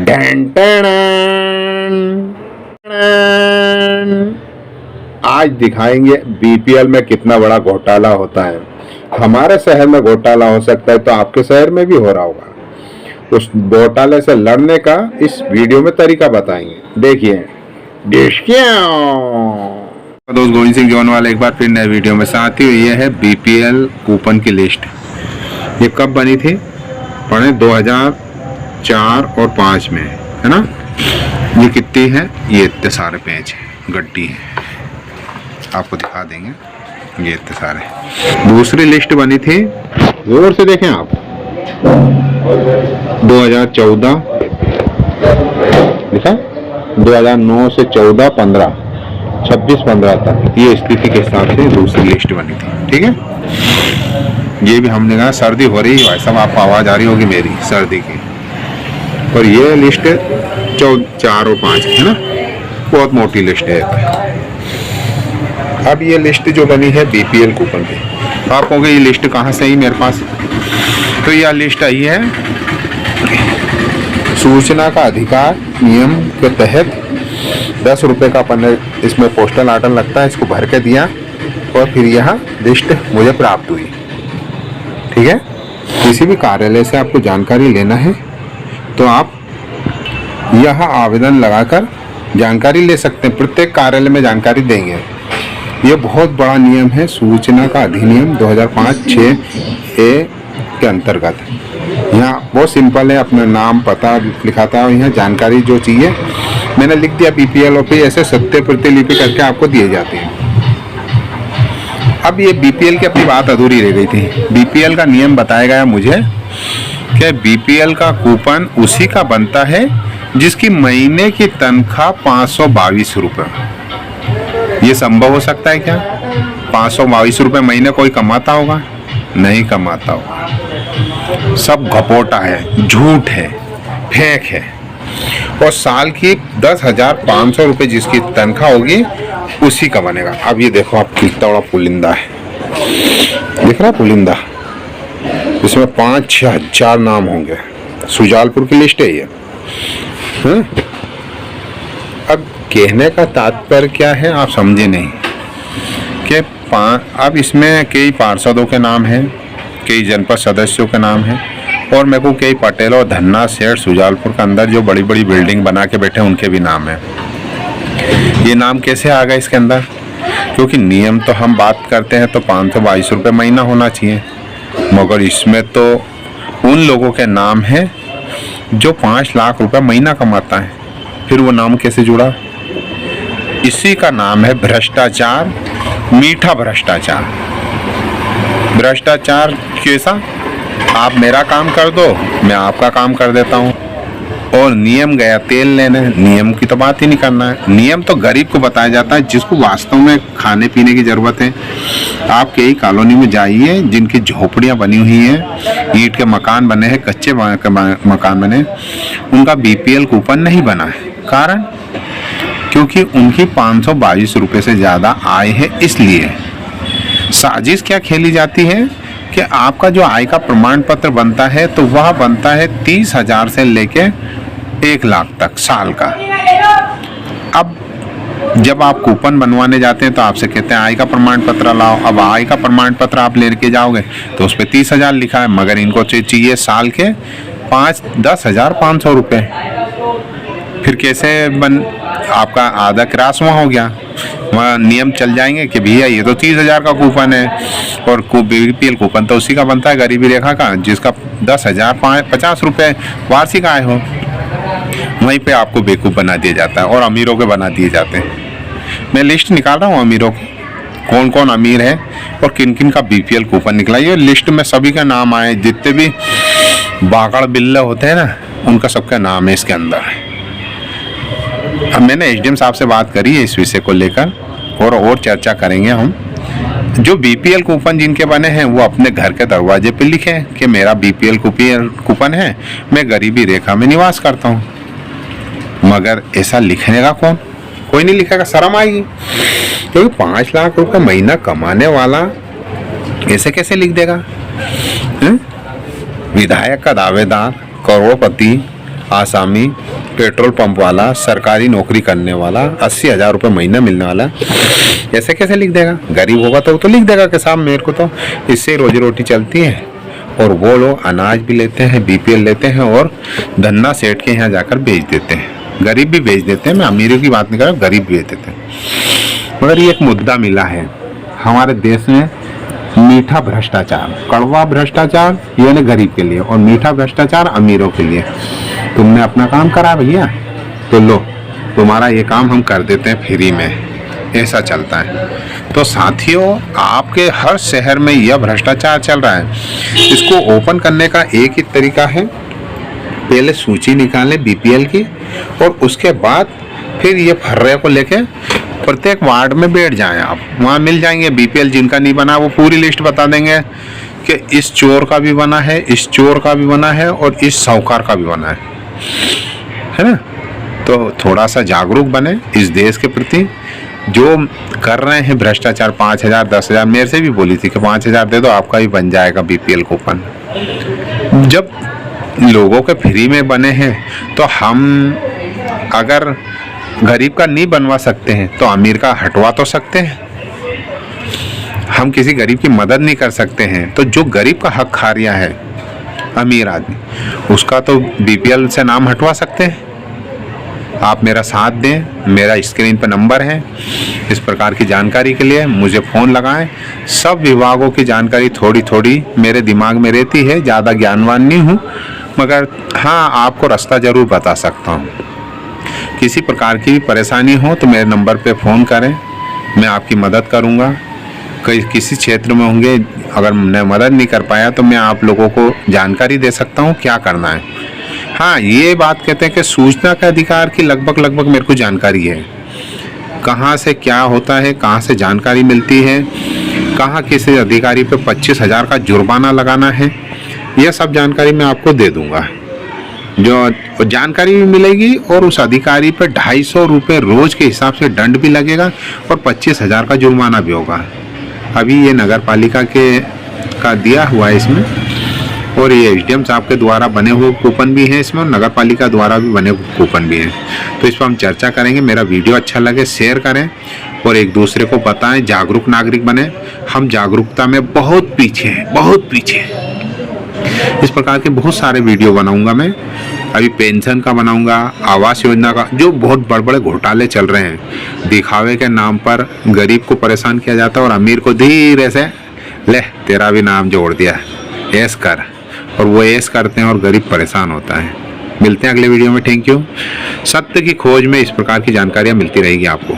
Done done. आज दिखाएंगे BPL में कितना बड़ा घोटाला होता है। हमारे शहर में घोटाला हो सकता है तो आपके शहर में भी हो रहा होगा। उस घोटाले से लड़ने का इस वीडियो में तरीका बताएंगे। देखिए दोस्त गोविंद सिंह जौन वाला एक बार फिर नए वीडियो में। साथ ही ये है बीपीएल कूपन की लिस्ट। ये कब बनी थी? पढ़े 2004 और 5 में, है ना। ये कितनी है? ये इतने सारे पेज है, गड्डी है, आपको दिखा देंगे। ये इतने सारे। दूसरी लिस्ट बनी थी, जोर से देखें आप, 2014 लिखा, 2009 से 14, 15, 26, 15 तक। ये स्थिति के हिसाब से दूसरी लिस्ट बनी थी, ठीक है। ये भी हमने कहा सर्दी हो रही है भाई साहब, आपको आवाज़ आ रही होगी मेरी सर्दी की। और ये लिस्ट 4 और 5 की है ना, बहुत मोटी लिस्ट है। अब ये लिस्ट जो बनी है बीपीएल कूपन की, आप कहोगे ये लिस्ट कहाँ से आई मेरे पास? तो यह लिस्ट आई है सूचना का अधिकार नियम के तहत। 10 रुपये का अपन इसमें पोस्टल आर्डर लगता है, इसको भर के दिया और फिर यह लिस्ट मुझे प्राप्त हुई, ठीक है। किसी भी कार्यालय से आपको जानकारी लेना है तो आप यह आवेदन लगाकर जानकारी ले सकते हैं। प्रत्येक कार्यालय में जानकारी देंगे। ये बहुत बड़ा नियम है, सूचना का अधिनियम 2005-6 ए के अंतर्गत। यहाँ बहुत सिंपल है, अपना नाम पता लिखाता है और यहाँ जानकारी जो चाहिए मैंने लिख दिया बीपीएल पे, ऐसे सत्य प्रतिलिपि करके आपको दिए जाते हैं। अब ये बीपीएल की अपनी बात अधूरी रह गई थी। बीपीएल का नियम बताया गया मुझे कि बीपीएल का कूपन उसी का बनता है जिसकी महीने की तनख्वाह 522 रुपये। ये संभव हो सकता है क्या? 522 रुपये महीने कोई कमाता होगा? नहीं कमाता होगा। सब घपोटा है, झूठ है, फेक है। और साल की 10,500 रुपये जिसकी तनख्वाह होगी उसी का बनेगा। अब ये देखो आप, कितना बड़ा पुलिंदा है, दिख रहा पुलिंदा। इसमें 5-6 हजार नाम होंगे। सुजालपुर की लिस्ट है ये। अब कहने का तात्पर्य क्या है आप समझे नहीं कि अब इसमें कई पार्षदों के नाम हैं, कई जनपद सदस्यों के नाम हैं, और मेरे को कई पटेल और धन्ना सेठ सुजालपुर के अंदर जो बड़ी बड़ी बिल्डिंग बना के बैठे उनके भी नाम हैं। ये नाम कैसे आ गए इसके अंदर? क्योंकि नियम तो हम बात करते हैं तो 522 रुपये महीना होना चाहिए, मगर इसमें तो उन लोगों के नाम हैं जो 5 लाख रुपए महीना कमाता है। फिर वो नाम कैसे जुड़ा? इसी का नाम है भ्रष्टाचार, मीठा भ्रष्टाचार। भ्रष्टाचार कैसा? आप मेरा काम कर दो, मैं आपका काम कर देता हूँ। और नियम गया तेल लेने, नियम की तो बात ही नहीं करना है। नियम तो गरीब को बताया जाता है जिसको वास्तव में खाने पीने की ज़रूरत है। आप कई कॉलोनी में जाइए जिनकी झोपड़ियाँ बनी हुई हैं, ईंट के मकान बने हैं, कच्चे मकान बने, उनका बीपीएल कूपन नहीं बना है। कारण क्योंकि उनकी 522 रुपये से ज़्यादा आय है। इसलिए साजिश क्या खेली जाती है कि आपका जो आय का प्रमाण पत्र बनता है तो वह बनता है 30,000 से लेके 1 लाख तक साल का। अब जब आप कूपन बनवाने जाते हैं तो आपसे कहते हैं आय का प्रमाण पत्र लाओ। अब आय का प्रमाण पत्र आप लेके जाओगे तो उस पर 30,000 लिखा है, मगर इनको चाहिए साल के 10,500 रुपये। फिर कैसे आपका आधा क्रास वहाँ हो गया। वहाँ नियम चल जाएंगे कि भैया ये तो 30,000 का कूपन है, और बीपीएल कूपन तो उसी का बनता है गरीबी रेखा का जिसका 10,050 रुपये वार्षिक आय हो। वहीं पे आपको बेवकूफ़ बना दिया जाता है और अमीरों के बना दिए जाते हैं। मैं लिस्ट निकाल रहा हूँ अमीरों की, कौन कौन अमीर है और किन किन का बीपीएल कूपन निकला। ये लिस्ट में सभी का नाम आए, जितने भी बागड़ बिल्ले होते हैं ना, उनका सबका नाम है इसके अंदर। अब मैंने एसडीएम साहब से बात करी है इस विषय को लेकर, और चर्चा करेंगे हम। जो बीपीएल कूपन जिनके बने हैं वो अपने घर के दरवाजे पे लिखें कि मेरा बीपीएल कूपन है, मैं गरीबी रेखा में निवास करता हूँ। मगर ऐसा लिखने का कौन? कोई नहीं लिखेगा, शर्म आएगी। क्योंकि 5 लाख रुपए महीना कमाने वाला ऐसे कैसे लिख देगा? विधायक का दावेदार, करोड़पति, आसामी, पेट्रोल पंप वाला, सरकारी नौकरी करने वाला, 80,000 रुपये महीना मिलने वाला, ऐसे कैसे लिख देगा? गरीब होगा तो वो तो लिख देगा कि साहब मेरे को तो इससे रोजी रोटी चलती है। और वो लोग अनाज भी लेते हैं, बीपीएल लेते हैं और धन्ना सेठ के यहाँ जाकर बेच देते हैं। गरीब भी बेच देते हैं, मैं अमीरों की बात नहीं कर रहा, गरीब भी बेच देते हैं। मगर ये एक मुद्दा मिला है हमारे देश में, मीठा भ्रष्टाचार, कड़वा भ्रष्टाचार यानी गरीब के लिए, और मीठा भ्रष्टाचार अमीरों के लिए। तुमने अपना काम करा भैया, तो लो तुम्हारा ये काम हम कर देते हैं फ्री में, ऐसा चलता है। तो साथियों, आपके हर शहर में यह भ्रष्टाचार चल रहा है। इसको ओपन करने का एक ही तरीका है, पहले सूची निकालें बीपीएल की, और उसके बाद फिर ये फर्रे को लेके प्रत्येक वार्ड में बैठ जाएं आप, वहाँ मिल जाएंगे बीपीएल। जिनका नहीं बना वो पूरी लिस्ट बता देंगे कि इस चोर का भी बना है, इस चोर का भी बना है और इस साहूकार का भी बना है ना। तो थोड़ा सा जागरूक बने इस देश के प्रति। जो कर रहे हैं भ्रष्टाचार, 5,000 10,000, मेरे से भी बोली थी कि 5,000 दे दो आपका भी बन जाएगा बीपीएल कूपन। जब लोगों के फ्री में बने हैं तो हम अगर गरीब का नहीं बनवा सकते हैं तो अमीर का हटवा तो सकते हैं। हम किसी गरीब की मदद नहीं कर सकते हैं, तो जो गरीब का हक खा रहा है अमीर आदमी, उसका तो बीपीएल से नाम हटवा सकते हैं। आप मेरा साथ दें, मेरा स्क्रीन पर नंबर है। इस प्रकार की जानकारी के लिए मुझे फ़ोन लगाएं। सब विभागों की जानकारी थोड़ी थोड़ी मेरे दिमाग में रहती है, ज़्यादा ज्ञानवान नहीं हूँ, मगर हाँ आपको रास्ता ज़रूर बता सकता हूँ। किसी प्रकार की परेशानी हो तो मेरे नंबर पे फ़ोन करें, मैं आपकी मदद करूँगा। किसी क्षेत्र में होंगे, अगर मैं मदद नहीं कर पाया तो मैं आप लोगों को जानकारी दे सकता हूँ क्या करना है। हाँ, ये बात कहते हैं कि सूचना के अधिकार की लगभग मेरे को जानकारी है, कहाँ से क्या होता है, कहाँ से जानकारी मिलती है, कहाँ किसी अधिकारी पे 25,000 का जुर्माना लगाना है, यह सब जानकारी मैं आपको दे दूँगा। जो जानकारी भी मिलेगी और उस अधिकारी पे 250 रुपये रोज के हिसाब से दंड भी लगेगा और 25,000 का जुर्माना भी होगा। अभी ये नगर पालिका का दिया हुआ है इसमें, और ये एसडीएम साहब के द्वारा बने हुए कूपन भी हैं इसमें, और नगर पालिका द्वारा भी बने हुए कूपन भी हैं। तो इस पर हम चर्चा करेंगे। मेरा वीडियो अच्छा लगे शेयर करें और एक दूसरे को बताएं, जागरूक नागरिक बने। हम जागरूकता में बहुत पीछे हैं, बहुत पीछे। इस प्रकार के बहुत सारे वीडियो बनाऊंगा मैं। अभी पेंशन का बनाऊंगा, आवास योजना का, जो बहुत बड़े बड़े घोटाले चल रहे हैं, दिखावे के नाम पर गरीब को परेशान किया जाता है और अमीर को धीरे से ले तेरा भी नाम जोड़ दिया, ऐस कर, और वो ऐस करते हैं और गरीब परेशान होता है। मिलते हैं अगले वीडियो में। Thank you. सत्य की खोज में इस प्रकार की जानकारियाँ मिलती रहेगी आपको।